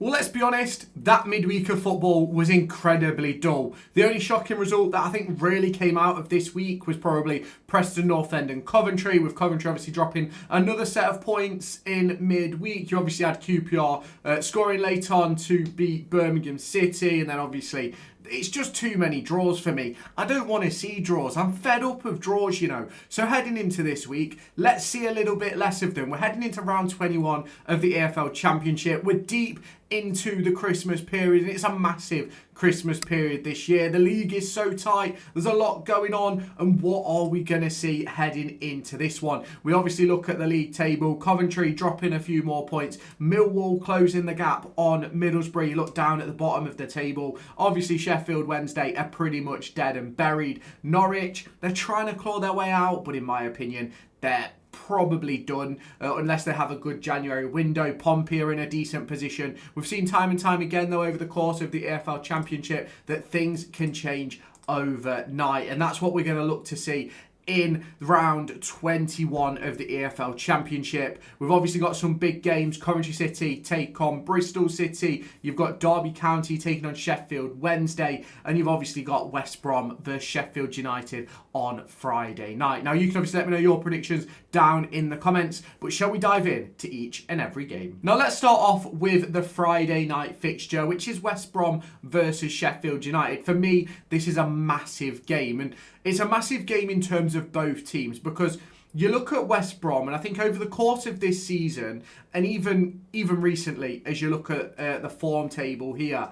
Well, let's be honest, that midweek of football was incredibly dull. The only shocking result that I think really came out of this week was probably Preston North End and Coventry, with Coventry obviously dropping another set of points in midweek. You obviously had QPR scoring late on to beat Birmingham City, and then obviously it's just too many draws for me. I don't want to see draws. I'm fed up of draws, you know. So heading into this week, let's see a little bit less of them. We're heading into round 21 of the EFL Championship. We're deep into the Christmas period, and it's a massive Christmas period this year. The league is so tight, there's a lot going on, and what are we going to see heading into this one? We obviously look at the league table. Coventry dropping a few more points, Millwall closing the gap on Middlesbrough. You look down at the bottom of the table, obviously Sheffield Wednesday are pretty much dead and buried. Norwich, they're trying to claw their way out, but in my opinion, they're probably done unless they have a good January window. Pompey are in a decent position. We've seen time and time again, though, over the course of the EFL Championship that things can change overnight, and that's what we're going to look to see in round 21 of the EFL Championship. We've obviously got some big games. Coventry City take on Bristol City. You've got Derby County taking on Sheffield Wednesday. And you've obviously got West Brom versus Sheffield United on Friday night. Now, you can obviously let me know your predictions down in the comments. But shall we dive in to each and every game? Now, let's start off with the Friday night fixture, which is West Brom versus Sheffield United. For me, this is a massive game. And it's a massive game in terms of both teams, because you look at West Brom, and I think over the course of this season, and even recently, as you look at the form table here,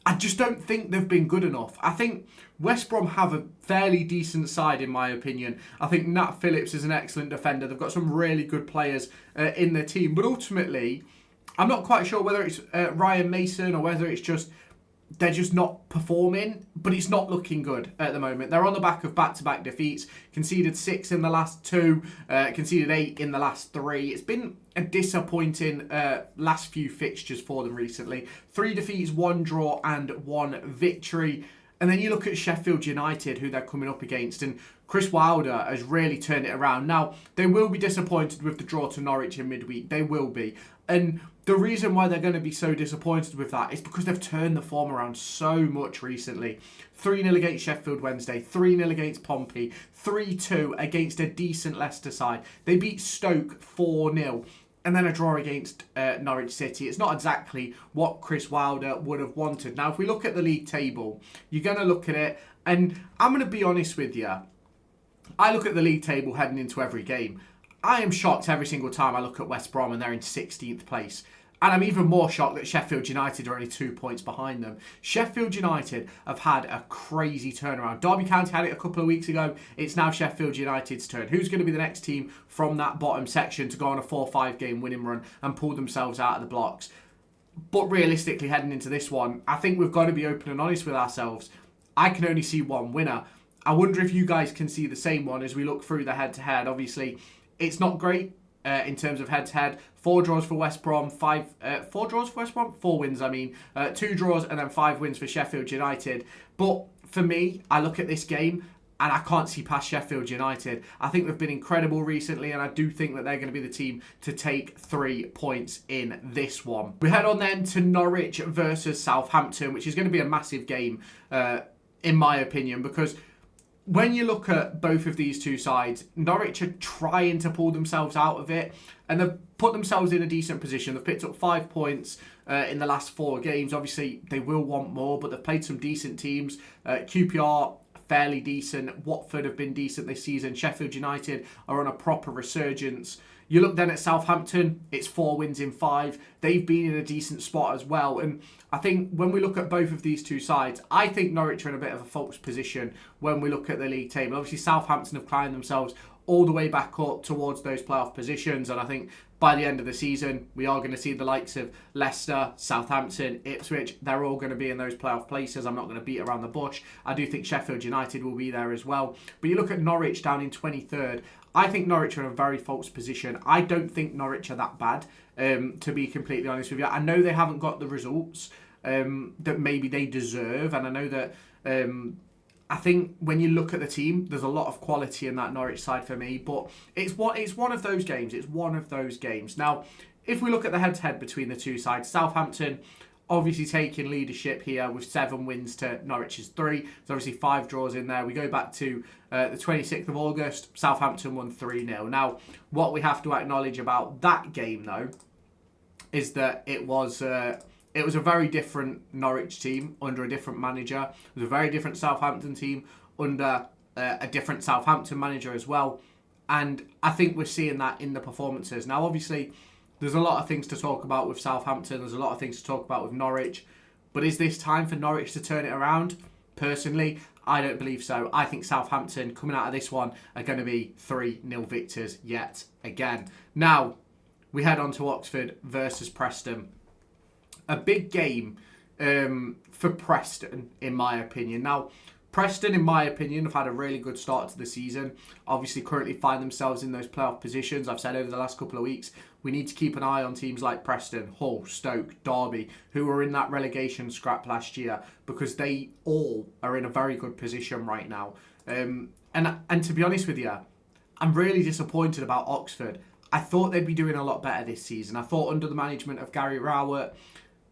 I just don't think they've been good enough. I think West Brom have a fairly decent side, in my opinion. I think Nat Phillips is an excellent defender. They've got some really good players in their team. But ultimately, I'm not quite sure whether it's Ryan Mason or whether it's just they're just not performing, but it's not looking good at the moment. They're on the back of back-to-back defeats, conceded 6 in the last 2, conceded 8 in the last 3. It's been a disappointing last few fixtures for them recently. 3 defeats, 1 draw and 1 victory. And then you look at Sheffield United, who they're coming up against, and Chris Wilder has really turned it around. Now, they will be disappointed with the draw to Norwich in midweek. They will be. And the reason why they're going to be so disappointed with that is because they've turned the form around so much recently. 3-0 against Sheffield Wednesday, 3-0 against Pompey, 3-2 against a decent Leicester side. They beat Stoke 4-0. And then a draw against Norwich City. It's not exactly what Chris Wilder would have wanted. Now, if we look at the league table, you're going to look at it, and I'm going to be honest with you. I look at the league table heading into every game. I am shocked every single time I look at West Brom and they're in 16th place. And I'm even more shocked that Sheffield United are only 2 points behind them. Sheffield United have had a crazy turnaround. Derby County had it a couple of weeks ago. It's now Sheffield United's turn. Who's going to be the next team from that bottom section to go on a 4-5 game winning run and pull themselves out of the blocks? But realistically, heading into this one, I think we've got to be open and honest with ourselves. I can only see one winner. I wonder if you guys can see the same one as we look through the head-to-head. Obviously, it's not great in terms of head-to-head. 4 draws for West Brom, 4 draws for West Brom? 4 wins, 2 draws and then 5 wins for Sheffield United. But for me, I look at this game and I can't see past Sheffield United. I think they've been incredible recently, and I do think that they're going to be the team to take 3 points in this one. We head on then to Norwich versus Southampton, which is going to be a massive game, in my opinion, because when you look at both of these two sides, Norwich are trying to pull themselves out of it, and they've put themselves in a decent position. They've picked up 5 points in the last 4 games. Obviously, they will want more, but they've played some decent teams. QPR, fairly decent. Watford have been decent this season. Sheffield United are on a proper resurgence. You look then at Southampton, it's 4 wins in 5. They've been in a decent spot as well. And I think when we look at both of these two sides, I think Norwich are in a bit of a false position when we look at the league table. Obviously, Southampton have climbed themselves all the way back up towards those playoff positions. And I think by the end of the season, we are going to see the likes of Leicester, Southampton, Ipswich. They're all going to be in those playoff places. I'm not going to beat around the bush. I do think Sheffield United will be there as well. But you look at Norwich down in 23rd. I think Norwich are in a very false position. I don't think Norwich are that bad, to be completely honest with you. I know they haven't got the results that maybe they deserve. And I know that I think when you look at the team, there's a lot of quality in that Norwich side for me. But it's one of those games. It's one of those games. Now, if we look at the head-to-head between the two sides, Southampton obviously taking leadership here with 7 wins to Norwich's 3. There's obviously 5 draws in there. We go back to the 26th of August. Southampton won 3-0. Now, what we have to acknowledge about that game, though, is that it was a very different Norwich team under a different manager. It was a very different Southampton team under a different Southampton manager as well. And I think we're seeing that in the performances. Now, obviously, there's a lot of things to talk about with Southampton. There's a lot of things to talk about with Norwich. But is this time for Norwich to turn it around? Personally, I don't believe so. I think Southampton, coming out of this one, are going to be 3-0 victors yet again. Now, we head on to Oxford versus Preston. A big game for Preston, in my opinion. Now, Preston, in my opinion, have had a really good start to the season. Obviously, currently find themselves in those playoff positions. I've said over the last couple of weeks, we need to keep an eye on teams like Preston, Hull, Stoke, Derby, who were in that relegation scrap last year, because they all are in a very good position right now. And to be honest with you, I'm really disappointed about Oxford. I thought they'd be doing a lot better this season. I thought under the management of Gary Rowett,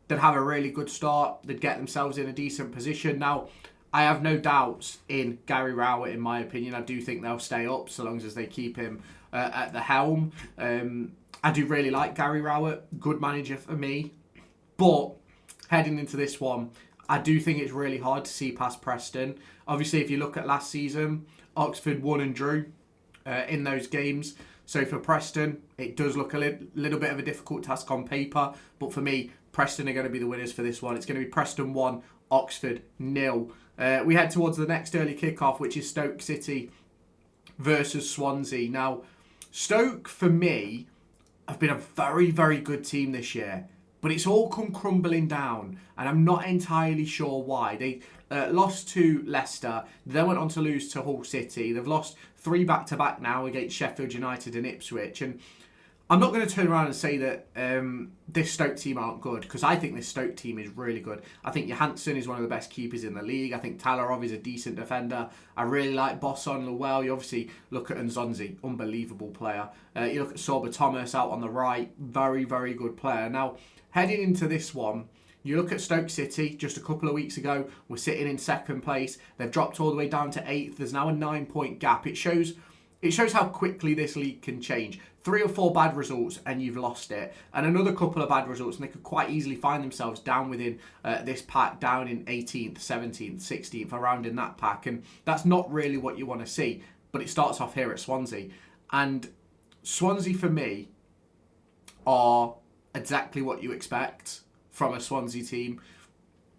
they'd have a really good start. They'd get themselves in a decent position. Now, I have no doubts in Gary Rowett, in my opinion. I do think they'll stay up so long as they keep him at the helm. I do really like Gary Rowett. Good manager for me. But heading into this one, I do think it's really hard to see past Preston. Obviously, if you look at last season, Oxford won and drew in those games. So for Preston, it does look a little bit of a difficult task on paper. But for me, Preston are going to be the winners for this one. It's going to be Preston 1, Oxford 0. We head towards the next early kickoff, which is Stoke City versus Swansea. Now, Stoke, for me, have been a very, very good team this year. But it's all come crumbling down, and I'm not entirely sure why. They lost to Leicester, then went on to lose to Hull City. They've lost 3 back-to-back now against Sheffield United and Ipswich. And I'm not going to turn around and say that this Stoke team aren't good, because I think this Stoke team is really good. I think Johansson is one of the best keepers in the league. I think Talarov is a decent defender. I really like Bosson Lowell. You obviously look at Nzonzi, unbelievable player. You look at Sorba Thomas out on the right, very, very good player. Now, heading into this one, you look at Stoke City, just a couple of weeks ago, we're sitting in 2nd place. They've dropped all the way down to 8th. There's now a 9-point gap. It shows how quickly this league can change. 3 or 4 bad results and you've lost it. And another couple of bad results and they could quite easily find themselves down within this pack, down in 18th, 17th, 16th, around in that pack. And that's not really what you want to see. But it starts off here at Swansea. And Swansea, for me, are exactly what you expect from a Swansea team.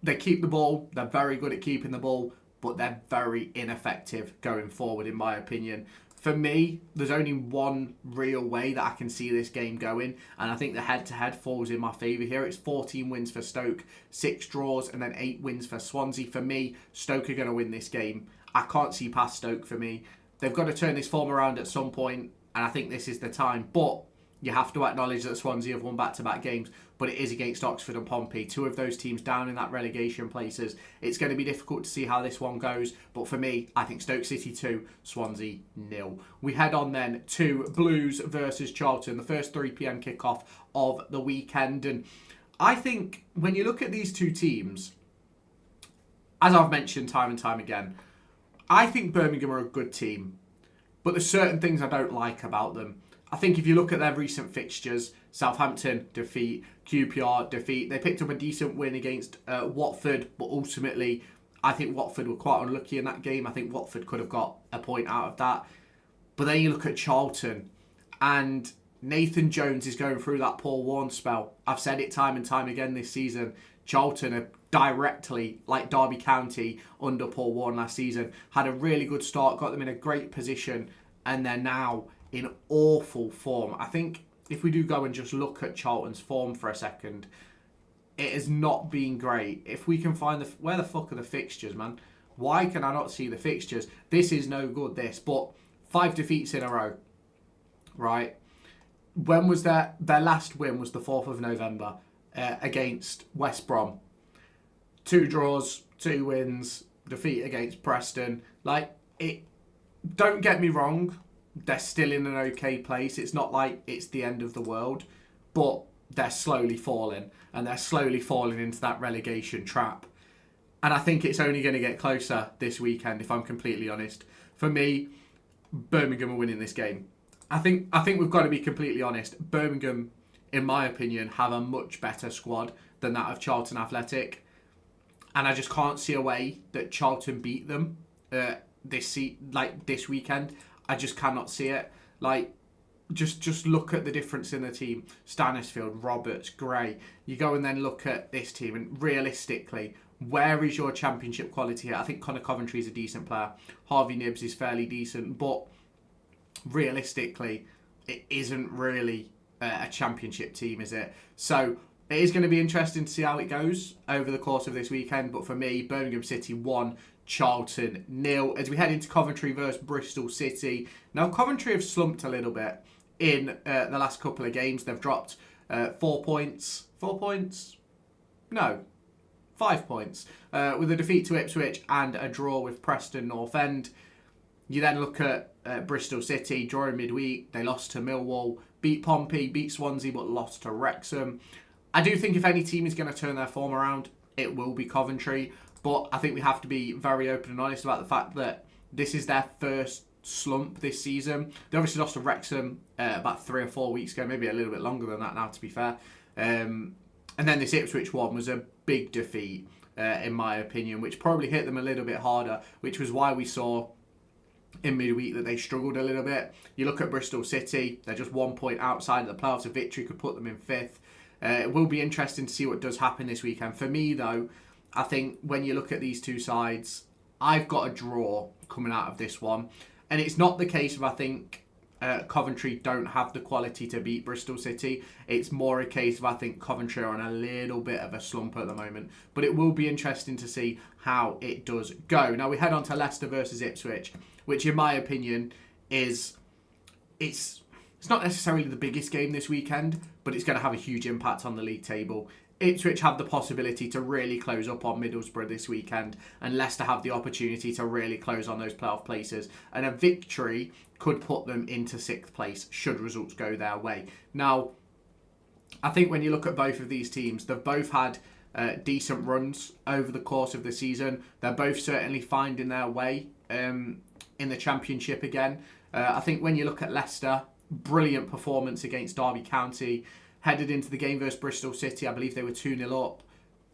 They keep the ball. They're very good at keeping the ball. But they're very ineffective going forward, in my opinion. For me, there's only one real way that I can see this game going, and I think the head-to-head falls in my favour here. It's 14 wins for Stoke, 6 draws, and then 8 wins for Swansea. For me, Stoke are going to win this game. I can't see past Stoke for me. They've got to turn this form around at some point, and I think this is the time. But you have to acknowledge that Swansea have won back-to-back games, but it is against Oxford and Pompey, 2 of those teams down in that relegation places. It's going to be difficult to see how this one goes, but for me, I think Stoke City 2, Swansea 0. We head on then to Blues versus Charlton, the first 3 p.m. kickoff of the weekend. And I think when you look at these two teams, as I've mentioned time and time again, I think Birmingham are a good team, but there's certain things I don't like about them. I think if you look at their recent fixtures, Southampton defeat, QPR defeat. They picked up a decent win against Watford, but ultimately I think Watford were quite unlucky in that game. I think Watford could have got a point out of that. But then you look at Charlton, and Nathan Jones is going through that Paul Warne spell. I've said it time and time again this season. Charlton are directly like Derby County under Paul Warne last season. Had a really good start, got them in a great position, and they're now in awful form. I think if we do go and just look at Charlton's form for a second, it has not been great. If we can find where the fuck are the fixtures, man? Why can I not see the fixtures? This is no good, this. But 5 defeats in a row, right? When was their last win? Was the 4th of November against West Brom. 2 draws, 2 wins, defeat against Preston. Don't get me wrong, they're still in an okay place. It's not like it's the end of the world. but they're slowly falling, and they're slowly falling into that relegation trap. And I think it's only going to get closer this weekend, if I'm completely honest. For me, Birmingham are winning this game. I think we've got to be completely honest. Birmingham, in my opinion, have a much better squad than that of Charlton Athletic. And I just can't see a way that Charlton beat them this weekend. I just cannot see it. Just look at the difference in the team. Stanisfield, Roberts, Gray. You go and then look at this team, and realistically, where is your championship quality here? I think Connor Coventry is a decent player. Harvey Nibbs is fairly decent, but realistically, it isn't really a championship team, is it? So it is going to be interesting to see how it goes over the course of this weekend. But for me, Birmingham City 1, Charlton 0. As we head into Coventry versus Bristol City. Now, Coventry have slumped a little bit in the last couple of games. They've dropped 4 points. 4 points? No. 5 points. With a defeat to Ipswich and a draw with Preston North End. You then look at Bristol City, drawing midweek. They lost to Millwall, beat Pompey, beat Swansea, but lost to Wrexham. I do think if any team is going to turn their form around, it will be Coventry. But I think we have to be very open and honest about the fact that this is their first slump this season. They obviously lost to Wrexham about 3 or 4 weeks ago, maybe a little bit longer than that now, to be fair. And then this Ipswich one was a big defeat, in my opinion, which probably hit them a little bit harder, which was why we saw in midweek that they struggled a little bit. You look at Bristol City, they're just 1 point outside of the playoffs. A victory could put them in 5th. It will be interesting to see what does happen this weekend. For me, though, I think when you look at these two sides, I've got a draw coming out of this one. And it's not the case of, I think, Coventry don't have the quality to beat Bristol City. It's more a case of, I think, Coventry are on a little bit of a slump at the moment. But it will be interesting to see how it does go. Now, we head on to Leicester versus Ipswich, which, in my opinion, it's not necessarily the biggest game this weekend, but it's going to have a huge impact on the league table. Ipswich have the possibility to really close up on Middlesbrough this weekend, and Leicester have the opportunity to really close on those playoff places. And a victory could put them into 6th place should results go their way. Now, I think when you look at both of these teams, they've both had decent runs over the course of the season. They're both certainly finding their way in the Championship again. I think when you look at Leicester, brilliant performance against Derby County. Headed into the game versus Bristol City, I believe they were 2-0 up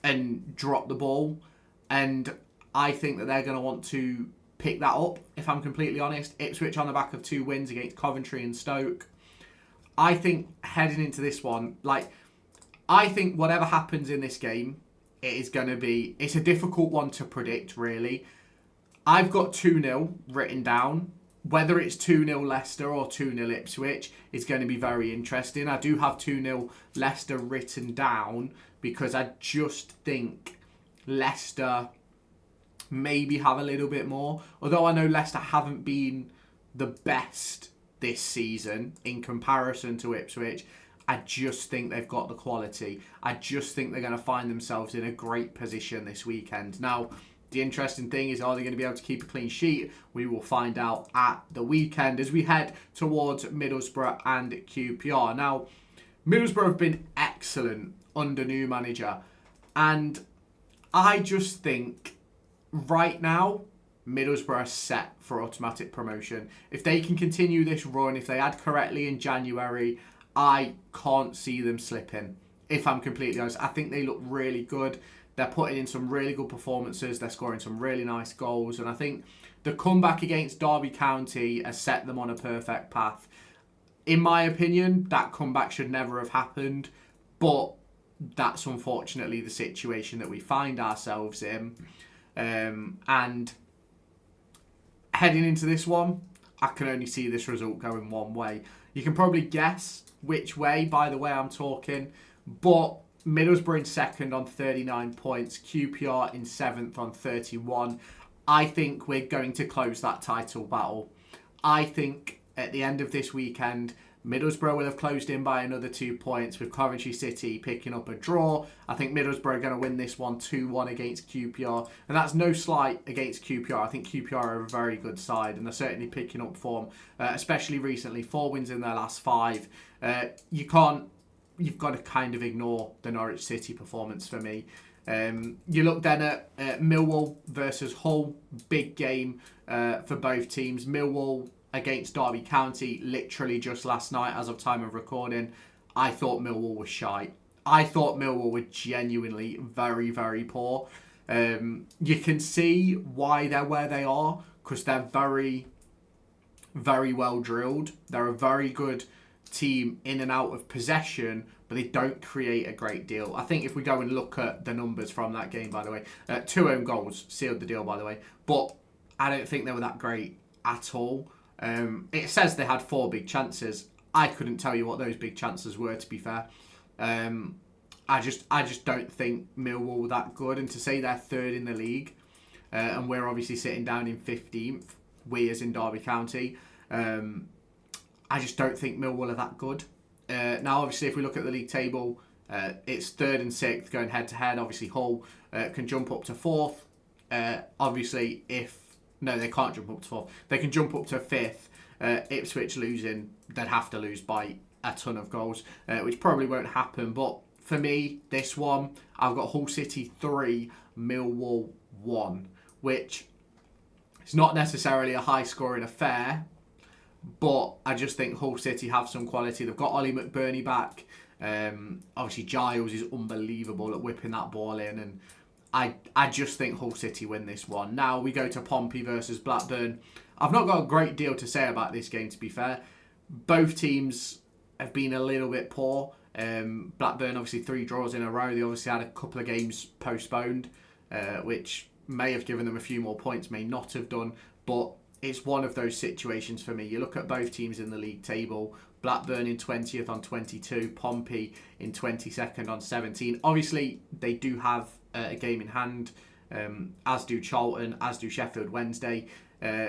and dropped the ball. And I think that they're going to want to pick that up, if I'm completely honest. Ipswich on the back of 2 wins against Coventry and Stoke. I think heading into this one, I think whatever happens in this game, it's a difficult one to predict, really. I've got 2-0 written down. Whether it's 2-0 Leicester or 2-0 Ipswich is going to be very interesting. I do have 2-0 Leicester written down because I just think Leicester maybe have a little bit more. Although I know Leicester haven't been the best this season in comparison to Ipswich, I just think they've got the quality. I just think they're going to find themselves in a great position this weekend. Now, the interesting thing is, are they going to be able to keep a clean sheet? We will find out at the weekend as we head towards Middlesbrough and QPR. Now, Middlesbrough have been excellent under new manager. And I just think right now, Middlesbrough are set for automatic promotion. If they can continue this run, if they add correctly in January, I can't see them slipping. If I'm completely honest, I think they look really good. They're putting in some really good performances. They're scoring some really nice goals. And I think the comeback against Derby County has set them on a perfect path. In my opinion, that comeback should never have happened. But that's unfortunately the situation that we find ourselves in. And heading into this one, I can only see this result going one way. You can probably guess which way by the way I'm talking. But Middlesbrough in 2nd on 39 points. QPR in 7th on 31. I think we're going to close that title battle. I think at the end of this weekend, Middlesbrough will have closed in by another 2 points with Coventry City picking up a draw. I think Middlesbrough are going to win this one 2-1 against QPR. And that's no slight against QPR. I think QPR are a very good side and they're certainly picking up form, especially recently. 4 wins in their last 5. You can't you've got to kind of ignore the Norwich City performance for me. You look then at Millwall versus Hull, big game for both teams. Millwall against Derby County, literally just last night as of time of recording. I thought Millwall was shite. I thought Millwall were genuinely very, very poor. You can see why they're where they are, because they're very, very well drilled. They're a very good team in and out of possession, but they don't create a great deal. I think if we go and look at the numbers from that game, by the way, 2 own goals sealed the deal, by the way, but I don't think they were that great at all. It says they had 4 big chances. I couldn't tell you what those big chances were, to be fair. I just don't think Millwall were that good, and to say they're third in the league, and we're obviously sitting down in 15th, we as in Derby County, I just don't think Millwall are that good. Now, obviously, if we look at the league table, it's 3rd and 6th going head-to-head. Obviously, Hull can jump up to 4th. Obviously, no, they can't jump up to 4th. They can jump up to 5th. Ipswich losing, they'd have to lose by a ton of goals, which probably won't happen. But for me, this one, I've got Hull City 3, Millwall 1, which is not necessarily a high-scoring affair, but I just think Hull City have some quality. They've got Ollie McBurney back. Obviously, Giles is unbelievable at whipping that ball in. And I just think Hull City win this one. Now, we go to Pompey versus Blackburn. I've not got a great deal to say about this game, to be fair. Both teams have been a little bit poor. Blackburn, obviously, 3 draws in a row. They obviously had a couple of games postponed, which may have given them a few more points, may not have done. But it's one of those situations for me. You look at both teams in the league table. Blackburn in 20th on 22. Pompey in 22nd on 17. Obviously, they do have a game in hand, as do Charlton, as do Sheffield Wednesday,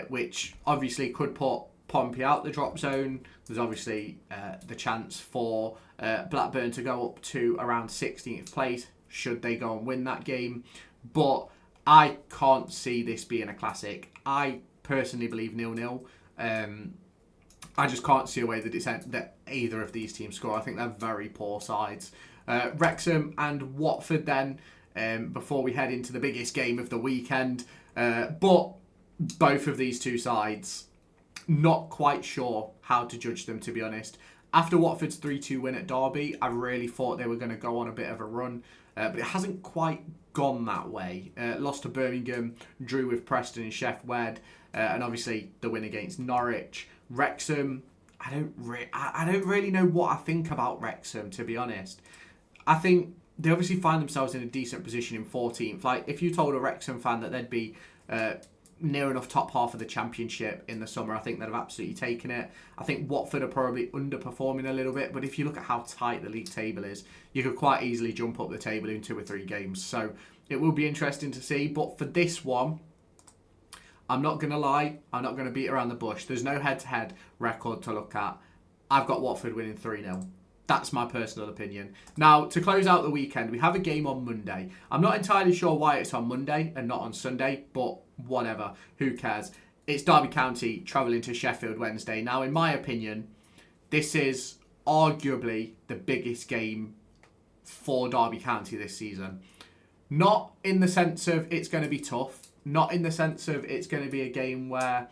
which obviously could put Pompey out the drop zone. There's obviously the chance for Blackburn to go up to around 16th place should they go and win that game. But I can't see this being a classic. I personally believe 0-0. I just can't see a way that either of these teams score. I think they're very poor sides. Wrexham and Watford then, before we head into the biggest game of the weekend. But both of these two sides, not quite sure how to judge them, to be honest. After Watford's 3-2 win at Derby, I really thought they were going to go on a bit of a run. But it hasn't quite gone that way. Lost to Birmingham, drew with Preston and Sheff Wed, and obviously the win against Norwich. Wrexham, I don't really know what I think about Wrexham, to be honest. I think they obviously find themselves in a decent position in 14th. Like, if you told a Wrexham fan that they'd be near enough top half of the Championship in the summer, I think they'd have absolutely taken it. I think Watford are probably underperforming a little bit, but if you look at how tight the league table is, you could quite easily jump up the table in 2 or 3 games. So it will be interesting to see. But for this one, I'm not going to lie, I'm not going to beat around the bush. There's no head-to-head record to look at. I've got Watford winning 3-0. That's my personal opinion. Now, to close out the weekend, we have a game on Monday. I'm not entirely sure why it's on Monday and not on Sunday, but whatever. Who cares? It's Derby County travelling to Sheffield Wednesday. Now, in my opinion, this is arguably the biggest game for Derby County this season. Not in the sense of it's going to be tough. Not in the sense of it's going to be a game where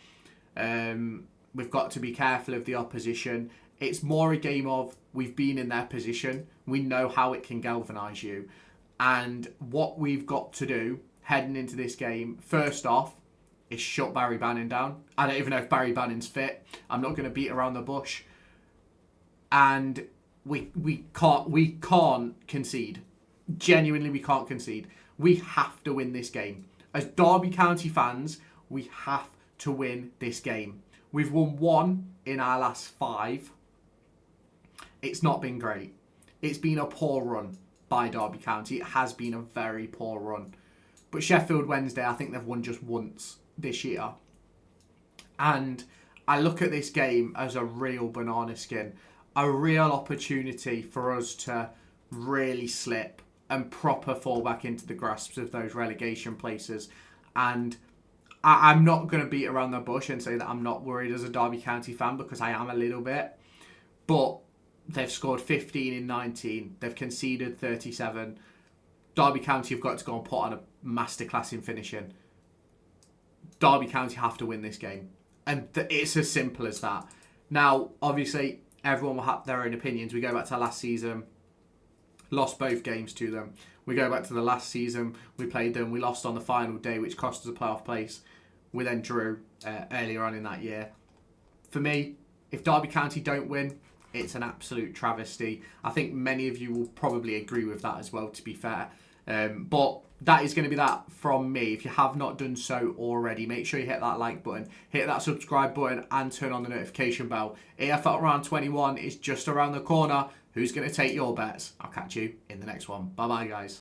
we've got to be careful of the opposition. It's more a game of we've been in their position. We know how it can galvanise you. And what we've got to do heading into this game, first off, is shut Barry Bannon down. I don't even know if Barry Bannon's fit. I'm not going to beat around the bush. And we can't concede. Genuinely, we can't concede. We have to win this game. As Derby County fans, we have to win this game. We've won 1 in our last 5. It's not been great. It's been a poor run by Derby County. It has been a very poor run. But Sheffield Wednesday, I think they've won just once this year. And I look at this game as a real banana skin. A real opportunity for us to really slip and proper fall back into the grasps of those relegation places. And I'm not going to beat around the bush and say that I'm not worried as a Derby County fan, because I am a little bit. But They've scored 15 in 19. They've conceded 37. Derby County have got to go and put on a masterclass in finishing. Derby County have to win this game. And it's as simple as that. Now, obviously, everyone will have their own opinions. We go back to last season, lost both games to them. We go back to the last season, we played them, we lost on the final day, which cost us a playoff place. We then drew earlier on in that year. For me, if Derby County don't win, it's an absolute travesty. I think many of you will probably agree with that as well, to be fair. But that is going to be that from me. If you have not done so already, make sure you hit that like button, hit that subscribe button, and turn on the notification bell. EFL Round 21 is just around the corner. Who's going to take your bets? I'll catch you in the next one. Bye-bye, guys.